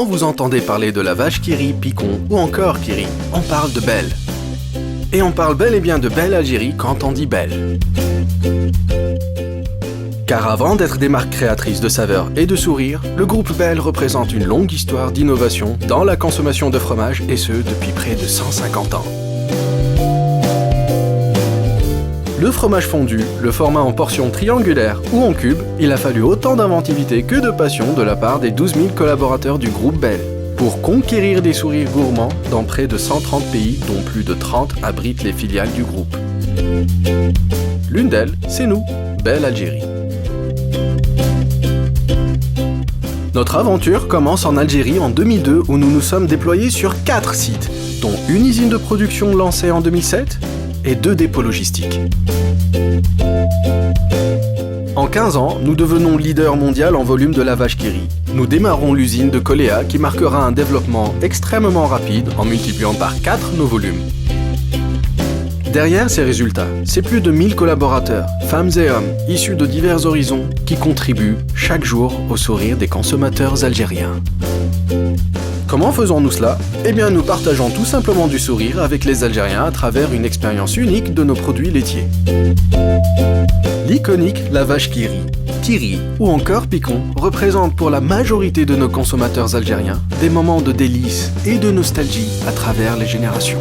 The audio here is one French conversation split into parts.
Quand vous entendez parler de la vache qui rit, Picon ou encore qui rit, on parle de Belle. Et on parle bel et bien de Belle Algérie quand on dit Belle. Car avant d'être des marques créatrices de saveurs et de sourires, le groupe Belle représente une longue histoire d'innovation dans la consommation de fromage et ce depuis près de 150 ans. Le fromage fondu, le format en portions triangulaires ou en cubes, il a fallu autant d'inventivité que de passion de la part des 12 000 collaborateurs du groupe Belle pour conquérir des sourires gourmands dans près de 130 pays dont plus de 30 abritent les filiales du groupe. L'une d'elles, c'est nous, Belle Algérie. Notre aventure commence en Algérie en 2002 où nous nous sommes déployés sur 4 sites, dont une usine de production lancée en 2007 et 2 dépôts logistiques. En 15 ans, nous devenons leader mondial en volume de la vache qui rit. Nous démarrons l'usine de Coléa qui marquera un développement extrêmement rapide en multipliant par 4 nos volumes. Derrière ces résultats, c'est plus de 1000 collaborateurs, femmes et hommes, issus de divers horizons, qui contribuent chaque jour au sourire des consommateurs algériens. Comment faisons-nous cela ? Eh bien, nous partageons tout simplement du sourire avec les Algériens à travers une expérience unique de nos produits laitiers. L'iconique la vache qui rit ou encore Picon représente pour la majorité de nos consommateurs algériens des moments de délice et de nostalgie à travers les générations.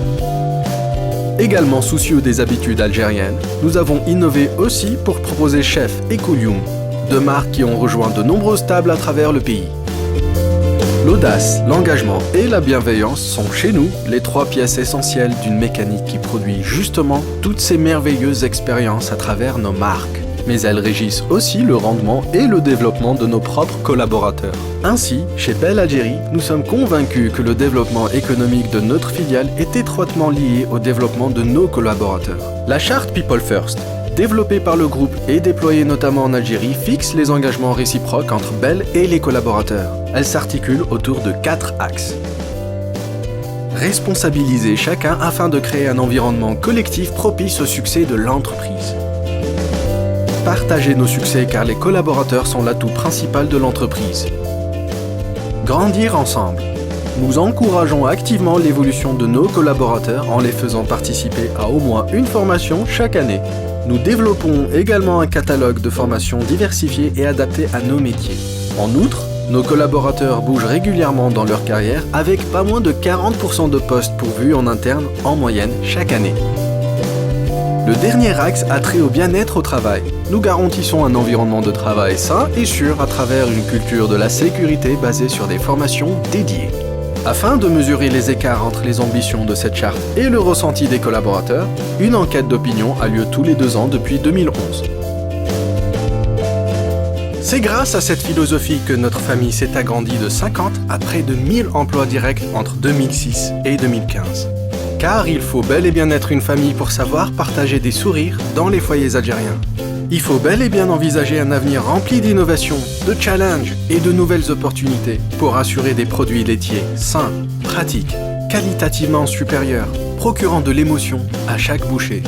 Également soucieux des habitudes algériennes, nous avons innové aussi pour proposer Chef et Koulioum, 2 marques qui ont rejoint de nombreuses tables à travers le pays. L'audace, l'engagement et la bienveillance sont chez nous les 3 pièces essentielles d'une mécanique qui produit justement toutes ces merveilleuses expériences à travers nos marques. Mais elles régissent aussi le rendement et le développement de nos propres collaborateurs. Ainsi, chez Belle Algérie, nous sommes convaincus que le développement économique de notre filiale est étroitement lié au développement de nos collaborateurs. La charte People First, développée par le groupe et déployée notamment en Algérie, fixe les engagements réciproques entre Belle et les collaborateurs. Elle s'articule autour de 4 axes. Responsabiliser chacun afin de créer un environnement collectif propice au succès de l'entreprise. Partager nos succès car les collaborateurs sont l'atout principal de l'entreprise. Grandir ensemble. Nous encourageons activement l'évolution de nos collaborateurs en les faisant participer à au moins une formation chaque année. Nous développons également un catalogue de formations diversifié et adapté à nos métiers. En outre, nos collaborateurs bougent régulièrement dans leur carrière avec pas moins de 40% de postes pourvus en interne en moyenne chaque année. Le dernier axe a trait au bien-être au travail. Nous garantissons un environnement de travail sain et sûr à travers une culture de la sécurité basée sur des formations dédiées. Afin de mesurer les écarts entre les ambitions de cette charte et le ressenti des collaborateurs, une enquête d'opinion a lieu tous les 2 ans depuis 2011. C'est grâce à cette philosophie que notre famille s'est agrandie de 50 à près de 1000 emplois directs entre 2006 et 2015. Car il faut bel et bien être une famille pour savoir partager des sourires dans les foyers algériens. Il faut bel et bien envisager un avenir rempli d'innovations, de challenges et de nouvelles opportunités pour assurer des produits laitiers sains, pratiques, qualitativement supérieurs, procurant de l'émotion à chaque bouchée.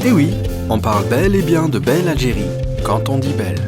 Et oui, on parle bel et bien de Belle Algérie quand on dit Belle.